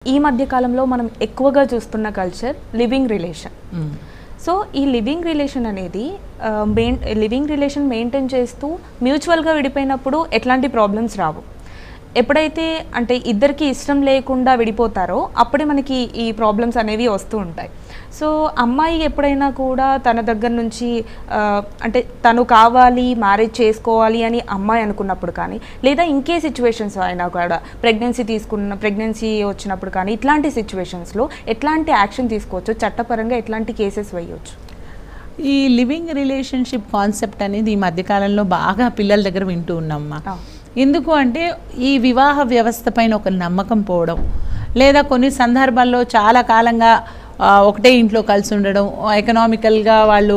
ఈ మధ్య కాలంలో మనం ఎక్కువగా చూస్తున్న కల్చర్ లివింగ్ రిలేషన్. సో ఈ లివింగ్ రిలేషన్ అనేది లివింగ్ రిలేషన్ మెయింటైన్ చేస్తూ మ్యూచువల్గా విడిపోయినప్పుడు ఎట్లాంటి ప్రాబ్లమ్స్ రావు. ఎప్పుడైతే అంటే ఇద్దరికి ఇష్టం లేకుండా విడిపోతారో అప్పుడే మనకి ఈ ప్రాబ్లమ్స్ అనేవి వస్తూ ఉంటాయి. సో అమ్మాయి ఎప్పుడైనా కూడా తన దగ్గర నుంచి అంటే తను కావాలి మ్యారేజ్ చేసుకోవాలి అని అమ్మాయి అనుకున్నప్పుడు కానీ, లేదా ఇంకే సిచ్యువేషన్స్ అయినా కూడా ప్రెగ్నెన్సీ వచ్చినప్పుడు కానీ, ఇట్లాంటి సిచ్యువేషన్స్లో ఎట్లాంటి యాక్షన్ తీసుకోవచ్చు, చట్టపరంగా ఎట్లాంటి కేసెస్ వేయవచ్చు? ఈ లివింగ్ రిలేషన్షిప్ కాన్సెప్ట్ అనేది ఈ మధ్యకాలంలో బాగా పిల్లల దగ్గర వింటూ ఉన్నామ్మా. ఎందుకు అంటే ఈ వివాహ వ్యవస్థ పైన ఒక నమ్మకం పోవడం, లేదా కొన్ని సందర్భాల్లో చాలా కాలంగా ఒకటే ఇంట్లో కలిసి ఉండడం, ఎకనామికల్గా వాళ్ళు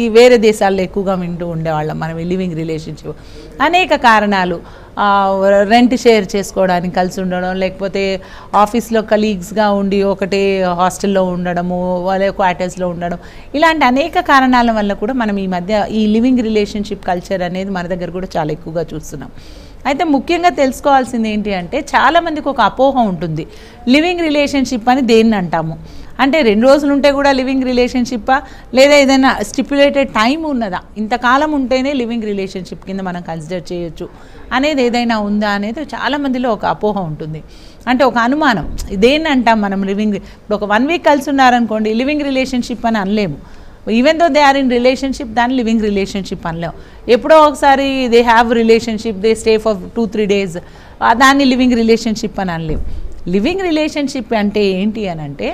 ఈ వేరే దేశాల్లో ఎక్కువగా వింటూ ఉండేవాళ్ళం మనం ఈ లివింగ్ రిలేషన్షిప్. అనేక కారణాలు, రెంట్ షేర్ చేసుకోవడానికి కలిసి ఉండడం, లేకపోతే ఆఫీస్లో కలీగ్స్గా ఉండి ఒకటే హాస్టల్లో ఉండడము, వాళ్ళ క్వార్టర్స్లో ఉండడం, ఇలాంటి అనేక కారణాల వల్ల కూడా మనం ఈ మధ్య ఈ లివింగ్ రిలేషన్షిప్ కల్చర్ అనేది మన దగ్గర కూడా చాలా ఎక్కువగా చూస్తున్నాం. అయితే ముఖ్యంగా తెలుసుకోవాల్సింది ఏంటి అంటే, చాలామందికి ఒక అపోహ ఉంటుంది, లివింగ్ రిలేషన్షిప్ అని దేన్ని అంటాము అంటే 2 రోజులు ఉంటే కూడా లివింగ్ రిలేషన్షిప్పా, లేదా ఏదైనా స్టిప్యులేటెడ్ టైం ఉన్నదా, ఇంతకాలం ఉంటేనే లివింగ్ రిలేషన్షిప్ కింద మనం కన్సిడర్ చేయొచ్చు అనేది ఏదైనా ఉందా అనేది చాలామందిలో ఒక అపోహ ఉంటుంది. అంటే ఒక అనుమానం, దేన్ని అంటాం మనం లివింగ్. ఇప్పుడు ఒక 1 వీక్ కలిసి ఉన్నారనుకోండి, లివింగ్ రిలేషన్షిప్ అని అనలేము. Even though they are in relationship, దాన్ని లివింగ్ రిలేషన్షిప్ అనలేము. ఎప్పుడో ఒకసారి they have relationship, they stay for 2-3 days, దాన్ని లివింగ్ రిలేషన్షిప్ అని అనలేము. లివింగ్ రిలేషన్షిప్ అంటే ఏంటి అని అంటే,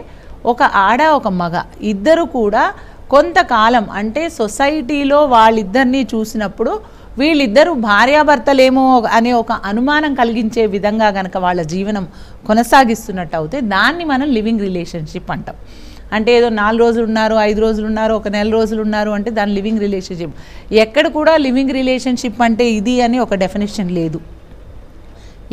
ఒక ఆడ ఒక మగ ఇద్దరు కూడా కొంతకాలం, అంటే సొసైటీలో వాళ్ళిద్దరినీ చూసినప్పుడు వీళ్ళిద్దరూ భార్యాభర్తలేమో అనే ఒక అనుమానం కలిగించే విధంగా కనుక వాళ్ళ జీవనం కొనసాగిస్తున్నట్టు అయితే దాన్ని మనం లివింగ్ రిలేషన్షిప్ అంటాం. అంటే ఏదో 4 రోజులు ఉన్నారు, 5 రోజులు ఉన్నారు, ఒక నెల రోజులు ఉన్నారు అంటే దాని లివింగ్ రిలేషన్షిప్. ఎక్కడ కూడా లివింగ్ రిలేషన్షిప్ అంటే ఇది అని ఒక డెఫినేషన్ లేదు.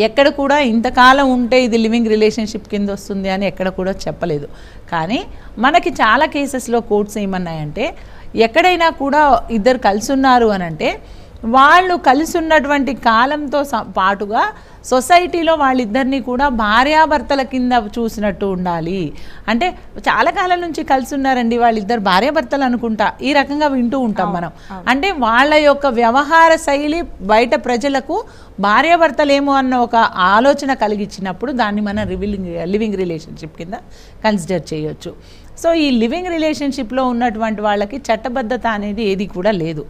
ఎక్కడ కూడా ఇంతకాలం ఉంటే ఇది లివింగ్ రిలేషన్షిప్ కింద వస్తుంది అని ఎక్కడ కూడా చెప్పలేదు. కానీ మనకి చాలా కేసెస్లో కోర్ట్స్ ఏమన్నాయంటే, ఎక్కడైనా కూడా ఇద్దరు కలిసి ఉన్నారు అని అంటే వాళ్ళు కలిసి ఉన్నటువంటి కాలంతో పాటుగా సొసైటీలో వాళ్ళిద్దరినీ కూడా భార్యాభర్తల కింద చూసినట్టు ఉండాలి. అంటే చాలా కాలం నుంచి కలిసి ఉన్నారండి వాళ్ళిద్దరు భార్యాభర్తలు అనుకుంటా, ఈ రకంగా వింటూ ఉంటాం మనం. అంటే వాళ్ళ యొక్క వ్యవహార శైలి బయట ప్రజలకు భార్యాభర్తలేమో అన్న ఒక ఆలోచన కలిగించినప్పుడు దాన్ని మనం లివింగ్ రిలేషన్షిప్ కింద కన్సిడర్ చేయొచ్చు. సో ఈ లివింగ్ రిలేషన్షిప్లో ఉన్నటువంటి వాళ్ళకి చట్టబద్ధత అనేది ఏది కూడా లేదు.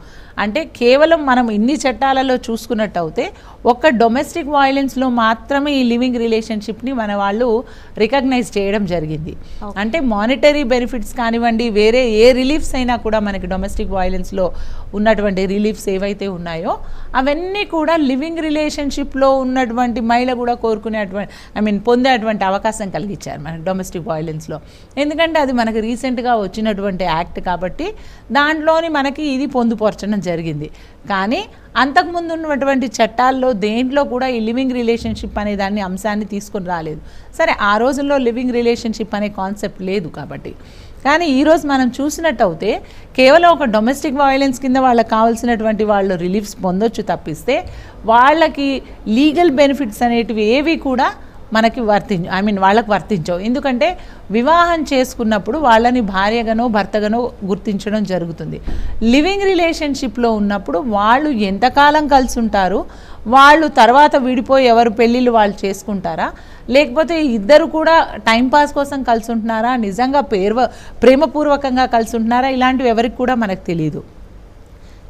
అంటే కేవలం మనం ఇన్ని చట్టాలలో చూసుకున్నట్టు అయితే ఒక్క డొమెస్టిక్ వైలెన్స్లో మాత్రమే ఈ లివింగ్ రిలేషన్షిప్ని మన వాళ్ళు రికగ్నైజ్ చేయడం జరిగింది. అంటే మానిటరీ బెనిఫిట్స్ కానివ్వండి, వేరే ఏ రిలీఫ్స్ అయినా కూడా మనకి డొమెస్టిక్ వైలెన్స్లో ఉన్నటువంటి రిలీఫ్స్ ఏవైతే ఉన్నాయో అవన్నీ కూడా లివింగ్ రిలేషన్షిప్లో ఉన్నటువంటి మహిళ కూడా కోరుకునేటువంటి పొందేటువంటి అవకాశం కలిగించారు మనకి డొమెస్టిక్ వైలెన్స్లో. ఎందుకంటే అది మనకి రీసెంట్గా వచ్చినటువంటి యాక్ట్ కాబట్టి దాంట్లోని మనకి ఇది పొందుపరచడం జరిగింది. కానీ అంతకుముందు ఉన్నటువంటి చట్టాల్లో దేంట్లో కూడా ఈ లివింగ్ రిలేషన్షిప్ అనే దాన్ని అంశాన్ని తీసుకొని రాలేదు. సరే, ఆ రోజుల్లో లివింగ్ రిలేషన్షిప్ అనే కాన్సెప్ట్ లేదు కాబట్టి. కానీ ఈరోజు మనం చూసినట్టయితే కేవలం ఒక డొమెస్టిక్ వైలెన్స్ కింద వాళ్ళకి కావాల్సినటువంటి వాళ్ళు రిలీఫ్స్ పొందొచ్చు తప్పిస్తే వాళ్ళకి లీగల్ బెనిఫిట్స్ అనేటివి ఏవి కూడా మనకి వాళ్ళకి వర్తించవు. ఎందుకంటే వివాహం చేసుకున్నప్పుడు వాళ్ళని భార్యగానో భర్తగానో గుర్తించడం జరుగుతుంది. లివింగ్ రిలేషన్షిప్లో ఉన్నప్పుడు వాళ్ళు ఎంతకాలం కలిసి ఉంటారు, వాళ్ళు తర్వాత విడిపోయి ఎవరు పెళ్ళిళ్ళు వాళ్ళు చేసుకుంటారా, లేకపోతే ఇద్దరు కూడా టైంపాస్ కోసం కలిసి ఉంటున్నారా, నిజంగా ప్రేమపూర్వకంగా కలిసి ఉంటున్నారా, ఇలాంటివి ఎవరికి కూడా మనకు తెలియదు.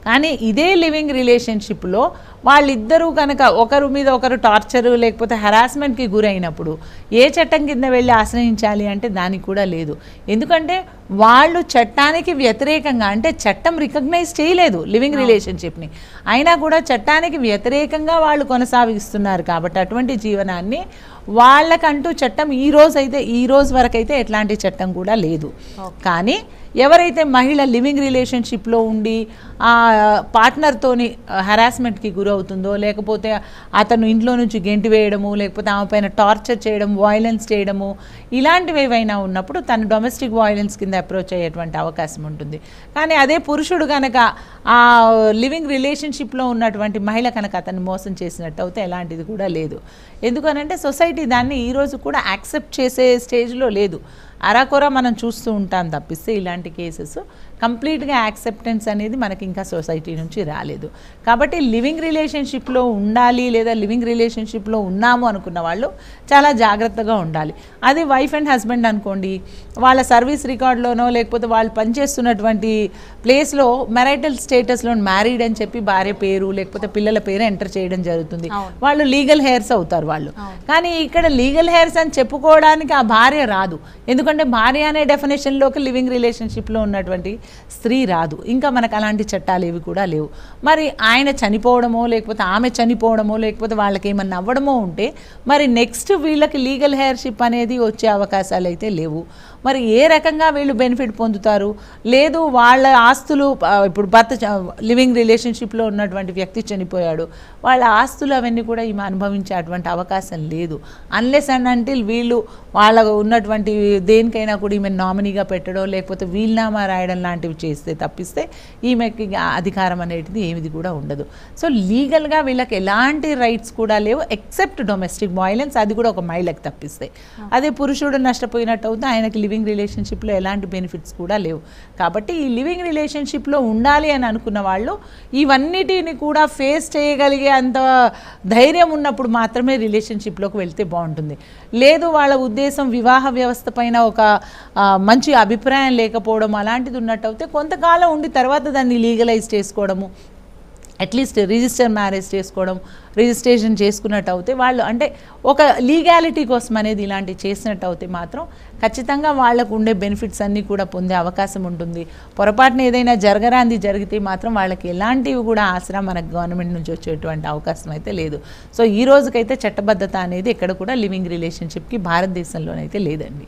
కానీ ఇదే లివింగ్ రిలేషన్షిప్లో వాళ్ళిద్దరూ కనుక ఒకరి మీద ఒకరు టార్చరు లేకపోతే హెరాస్మెంట్కి గురైనప్పుడు ఏ చట్టం కింద వెళ్ళి ఆశ్రయించాలి అంటే దానికి కూడా లేదు. ఎందుకంటే వాళ్ళు చట్టానికి వ్యతిరేకంగా, అంటే చట్టం రికగ్నైజ్ చేయలేదు లివింగ్ రిలేషన్షిప్ని, అయినా కూడా చట్టానికి వ్యతిరేకంగా వాళ్ళు కొనసాగిస్తున్నారు కాబట్టి అటువంటి జీవనాన్ని వాళ్ళకంటూ చట్టం ఈ రోజు వరకు అయితే ఎట్లాంటి చట్టం కూడా లేదు. కానీ ఎవరైతే మహిళ లివింగ్ రిలేషన్షిప్లో ఉండి ఆ పార్ట్నర్తోని హెరాస్మెంట్కి గురవుతారు, అవుతుందో, లేకపోతే అతను ఇంట్లో నుంచి గెంటి వేయడము, లేకపోతే ఆమె పైన టార్చర్ చేయడం, వాయిలెన్స్ చేయడము, ఇలాంటివి ఏవైనా ఉన్నప్పుడు తను డొమెస్టిక్ వాయిలెన్స్ కింద అప్రోచ్ అయ్యేటువంటి అవకాశం ఉంటుంది. కానీ అదే పురుషుడు కనుక ఆ లివింగ్ రిలేషన్షిప్లో ఉన్నటువంటి మహిళ కనుక అతన్ని మోసం చేసినట్టు అయితే ఎలాంటిది కూడా లేదు. ఎందుకనంటే సొసైటీ దాన్ని ఈరోజు కూడా యాక్సెప్ట్ చేసే స్టేజ్లో లేదు. అరాకొర మనం చూస్తూ ఉంటాం తప్పిస్తే ఇలాంటి కేసెస్ కంప్లీట్గా యాక్సెప్టెన్స్ అనేది మనకి ఇంకా సొసైటీ నుంచి రాలేదు. కాబట్టి లివింగ్ రిలేషన్షిప్లో ఉండాలి లేదా లివింగ్ రిలేషన్షిప్లో ఉన్నాము అనుకున్న వాళ్ళు చాలా జాగ్రత్తగా ఉండాలి. అది వైఫ్ అండ్ హస్బెండ్ అనుకోండి, వాళ్ళ సర్వీస్ రికార్డులోనో లేకపోతే వాళ్ళు పనిచేస్తున్నటువంటి ప్లేస్లో మెరైటల్ స్టేటస్లో మ్యారీడ్ అని చెప్పి భార్య పేరు లేకపోతే పిల్లల పేరు ఎంటర్ చేయడం జరుగుతుంది. వాళ్ళు లీగల్ హెయిర్స్ అవుతారు వాళ్ళు. కానీ ఇక్కడ లీగల్ హెయిర్స్ అని చెప్పుకోవడానికి ఆ భార్య రాదు. ఎందుకంటే భార్య అనే డెఫినేషన్లోకి లివింగ్ రిలేషన్షిప్లో ఉన్నటువంటి స్త్రీ రాదు. ఇంకా మనకు అలాంటి చట్టాలు ఏవి కూడా లేవు. మరి ఆయన చనిపోవడమో లేకపోతే ఆమె చనిపోవడమో లేకపోతే వాళ్ళకి ఏమన్నా అవ్వడమో ఉంటే మరి నెక్స్ట్ వీళ్ళకి లీగల్ హెయిర్షిప్ అనేది వచ్చే అవకాశాలు అయితే లేవు. మరి ఏ రకంగా వీళ్ళు బెనిఫిట్ పొందుతారు? లేదు వాళ్ళ ఆస్తులు, ఇప్పుడు భర్త లివింగ్ రిలేషన్షిప్లో ఉన్నటువంటి వ్యక్తి చనిపోయాడు, వాళ్ళ ఆస్తులు అవన్నీ కూడా ఈమె అనుభవించేటువంటి అవకాశం లేదు. అన్లెస్ అండ్ అంటిల్ వీళ్ళు వాళ్ళ ఉన్నటువంటి దేనికైనా కూడా ఈమె నామినీగా పెట్టడం లేకపోతే వీల్నామా రాయడం లాంటివి చేస్తే తప్పిస్తే ఈమెకి అధికారం అనేది ఏమిది కూడా ఉండదు. సో లీగల్గా వీళ్ళకి ఎలాంటి రైట్స్ కూడా లేవు ఎక్సెప్ట్ డొమెస్టిక్ వైలెన్స్, అది కూడా ఒక మహిళకి తప్పిస్తే. అదే పురుషుడు నష్టపోయినట్టు అవుతే ఆయనకి లివింగ్ రిలేషన్షిప్లో ఎలాంటి బెనిఫిట్స్ కూడా లేవు. కాబట్టి ఈ లివింగ్ రిలేషన్షిప్లో ఉండాలి అని అనుకున్న వాళ్ళు ఇవన్నిటిని కూడా ఫేస్ చేయగలిగే అంత ధైర్యం ఉన్నప్పుడు మాత్రమే రిలేషన్షిప్లోకి వెళ్తే బాగుంటుంది. లేదు వాళ్ళ ఉద్దేశం వివాహ వ్యవస్థ పైన ఒక మంచి అభిప్రాయం లేకపోవడం అలాంటిది ఉన్నట్టు అయితే కొంతకాలం ఉండి తర్వాత దాన్ని లీగలైజ్ చేసుకోవడము, అట్లీస్ట్ రిజిస్టర్ మ్యారేజ్ చేసుకోవడం, రిజిస్ట్రేషన్ చేసుకున్నట్టు అయితే వాళ్ళు అంటే ఒక లీగాలిటీ కోసం అనేది ఇలాంటివి చేసినట్టు అయితే మాత్రం ఖచ్చితంగా వాళ్ళకు ఉండే బెనిఫిట్స్ అన్నీ కూడా పొందే అవకాశం ఉంటుంది. పొరపాటున ఏదైనా జరగరాంది జరిగితే మాత్రం వాళ్ళకి ఎలాంటివి కూడా ఆసరా మనకు గవర్నమెంట్ నుంచి వచ్చేటువంటి అవకాశం అయితే లేదు. సో ఈ రోజుకైతే చట్టబద్ధత అనేది ఎక్కడ కూడా లివింగ్ రిలేషన్షిప్కి భారతదేశంలోనైతే లేదండి.